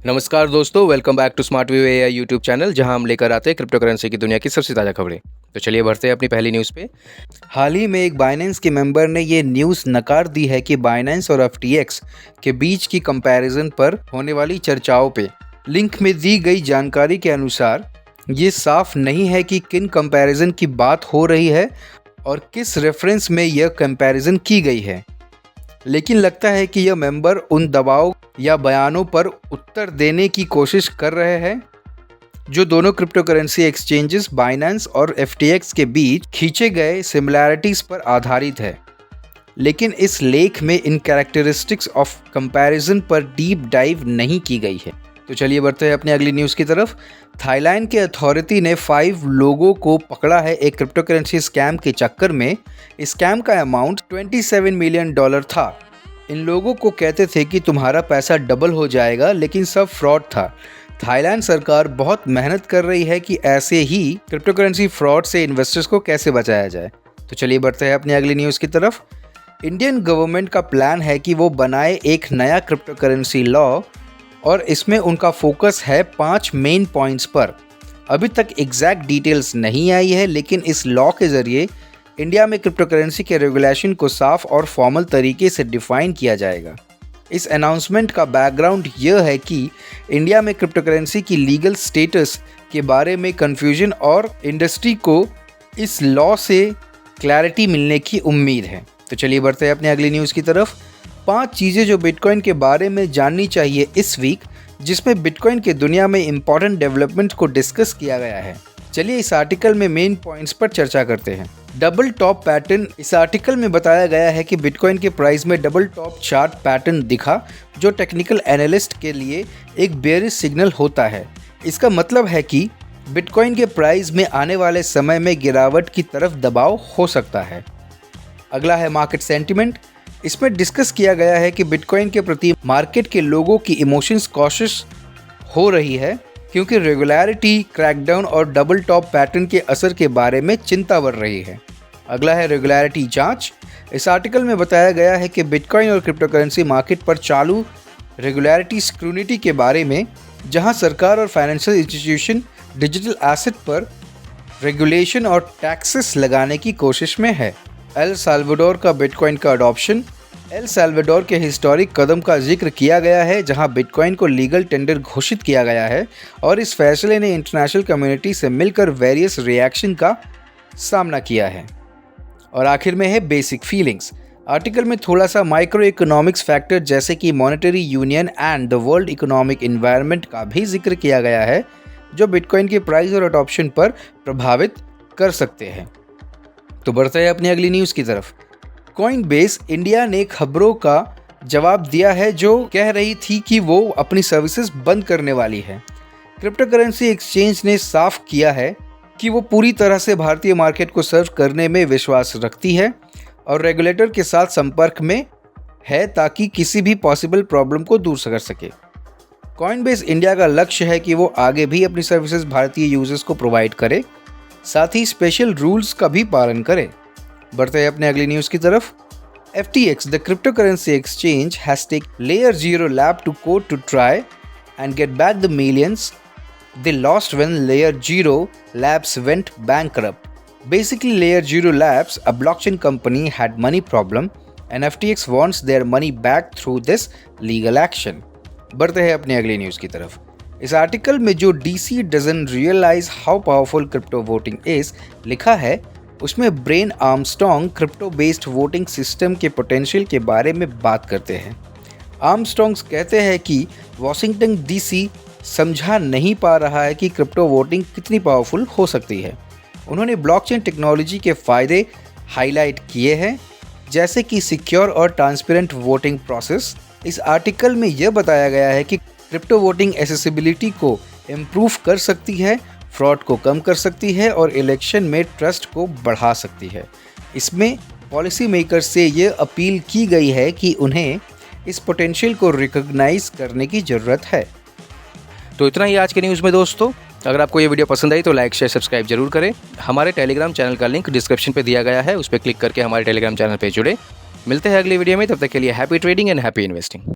नमस्कार दोस्तों, welcome back to Smart View AI YouTube channel, जहां हम लेकर आते हैं क्रिप्टो करेंसी की दुनिया की सबसे ताज़ा खबरें। तो चलिए बढ़ते हैं अपनी पहली न्यूज़ पे। हाल ही में एक बाइनेंस के मेंबर ने ये न्यूज़ नकार दी है कि बाइनेंस और FTX के बीच की कंपैरिजन पर होने वाली चर्चाओं पे लिंक में दी गई जानकारी के अनुसार ये साफ नहीं है कि किन कंपैरिजन की बात हो रही है और किस रेफरेंस में यह कंपैरिजन की गई है, लेकिन लगता है कि यह मेंबर उन दबाव या बयानों पर उत्तर देने की कोशिश कर रहे हैं जो दोनों क्रिप्टो करेंसी एक्सचेंजेस बाइनेंस और FTX के बीच खींचे गए सिमिलैरिटीज़ पर आधारित है। लेकिन इस लेख में इन कैरेक्टरिस्टिक्स ऑफ कंपैरिजन पर डीप डाइव नहीं की गई है। तो चलिए बढ़ते हैं अपनी अगली न्यूज़ की तरफ। थाईलैंड के अथॉरिटी ने 5 लोगों को पकड़ा है एक क्रिप्टो करेंसी स्कैम के चक्कर में। स्कैम का अमाउंट $27 मिलियन था। इन लोगों को कहते थे कि तुम्हारा पैसा डबल हो जाएगा, लेकिन सब फ्रॉड था। थाईलैंड सरकार बहुत मेहनत कर रही है कि ऐसे ही क्रिप्टो करेंसी फ्रॉड से इन्वेस्टर्स को कैसे बचाया जाए। तो चलिए बढ़ते हैं अपनी अगली न्यूज़ की तरफ। इंडियन गवर्नमेंट का प्लान है कि वो बनाए एक नया क्रिप्टो करेंसी लॉ और इसमें उनका फोकस है 5 मेन पॉइंट्स पर। अभी तक एग्जैक्ट डिटेल्स नहीं आई है, लेकिन इस लॉ के ज़रिए इंडिया में क्रिप्टो करेंसी के रेगुलेशन को साफ और फॉर्मल तरीके से डिफाइन किया जाएगा। इस अनाउंसमेंट का बैकग्राउंड यह है कि इंडिया में क्रिप्टो करेंसी की लीगल स्टेटस के बारे में कन्फ्यूजन और इंडस्ट्री को इस लॉ से क्लैरिटी मिलने की उम्मीद है। तो चलिए बढ़ते हैं अपनी अगली न्यूज़ की तरफ। 5 चीज़ें जो बिटकॉइन के बारे में जाननी चाहिए इस वीक, जिसमें बिटकॉइन के दुनिया में इम्पॉर्टेंट डेवलपमेंट को डिस्कस किया गया है। चलिए इस आर्टिकल में मेन पॉइंट्स पर चर्चा करते हैं। Double top pattern. इस आर्टिकल में बताया गया है कि बिटकॉइन के प्राइस में डबल टॉप चार्ट पैटर्न दिखा, जो टेक्निकल एनालिस्ट के लिए एक बेयरिश सिग्नल होता है। इसका मतलब है कि बिटकॉइन के प्राइस में आने वाले समय में गिरावट की तरफ दबाव हो सकता है। अगला है मार्केट सेंटिमेंट। इसमें डिस्कस किया गया है कि बिटकॉइन के प्रति मार्केट के लोगों की इमोशंस कॉशियस हो रही है, क्योंकि रेगुलरिटी, क्रैकडाउन और डबल टॉप पैटर्न के असर के बारे में चिंता बढ़ रही है। अगला है रेगुलरिटी जांच। इस आर्टिकल में बताया गया है कि बिटकॉइन और क्रिप्टो करेंसी मार्केट पर चालू रेगुलरिटी स्क्रूनिटी के बारे में, जहां सरकार और फाइनेंशियल इंस्टीट्यूशन डिजिटल एसेट पर रेगुलेशन और टैक्सेस लगाने की कोशिश में है। एल साल्वाडोर का बिटकॉइन का अडॉप्शन। एल साल्वाडोर के हिस्टोरिक कदम का जिक्र किया गया है, जहां बिटकॉइन को लीगल टेंडर घोषित किया गया है और इस फैसले ने इंटरनेशनल कम्युनिटी से मिलकर वेरियस रिएक्शन का सामना किया है। और आखिर में है बेसिक फीलिंग्स। आर्टिकल में थोड़ा सा माइक्रो इकोनॉमिक्स फैक्टर जैसे कि monetary union and the world economic environment का भी जिक्र किया गया है, जो बिटकॉइन के प्राइस और अडॉप्शन पर प्रभावित कर सकते हैं। तो बढ़ते हैं अपनी अगली न्यूज़ की तरफ। कॉइनबेस इंडिया ने खबरों का जवाब दिया है जो कह रही थी कि वो अपनी सर्विसेज बंद करने वाली है। क्रिप्टो करेंसी एक्सचेंज ने साफ किया है कि वो पूरी तरह से भारतीय मार्केट को सर्व करने में विश्वास रखती है और रेगुलेटर के साथ संपर्क में है ताकि किसी भी पॉसिबल प्रॉब्लम को दूर कर सके। कॉइनबेस इंडिया का लक्ष्य है कि वो आगे भी अपनी सर्विसेज भारतीय यूजर्स को प्रोवाइड करे, साथ ही स्पेशल रूल्स का भी पालन करे। बढ़ते हैं अपने अगली न्यूज़ की तरफ। FTX, the cryptocurrency exchange, has taken Layer 0 Lab to court to try and get back the millions they lost when Layer 0 Labs went bankrupt. Basically, Layer 0 Labs, a blockchain company, had money problem and FTX wants their money back through this legal action. बढ़ते हैं अपनी अगली news की तरफ। इस article में जो DC doesn't realize how powerful crypto voting is लिखा है, उसमें brain Armstrong crypto based voting system के पोटेंशियल के बारे में बात करते हैं। आर्मस्ट्रॉन्ग्स कहते हैं कि वॉशिंगटन DC समझा नहीं पा रहा है कि क्रिप्टो वोटिंग कितनी पावरफुल हो सकती है। उन्होंने ब्लॉकचेन टेक्नोलॉजी के फ़ायदे हाईलाइट किए हैं, जैसे कि सिक्योर और ट्रांसपेरेंट वोटिंग प्रोसेस। इस आर्टिकल में यह बताया गया है कि क्रिप्टो वोटिंग एसेसिबिलिटी को इम्प्रूव कर सकती है, फ्रॉड को कम कर सकती है और इलेक्शन में ट्रस्ट को बढ़ा सकती है। इसमें पॉलिसी मेकर से ये अपील की गई है कि उन्हें इस पोटेंशियल को रिकॉग्नाइज करने की ज़रूरत है। तो इतना ही आज के न्यूज़ में दोस्तों। अगर आपको ये वीडियो पसंद आई तो लाइक, शेयर, सब्सक्राइब जरूर करें। हमारे टेलीग्राम चैनल का लिंक डिस्क्रिप्शन पे दिया गया है, उस पर क्लिक करके हमारे टेलीग्राम चैनल पे जुड़े। मिलते हैं अगली वीडियो में, तब तक के लिए happy trading and happy investing.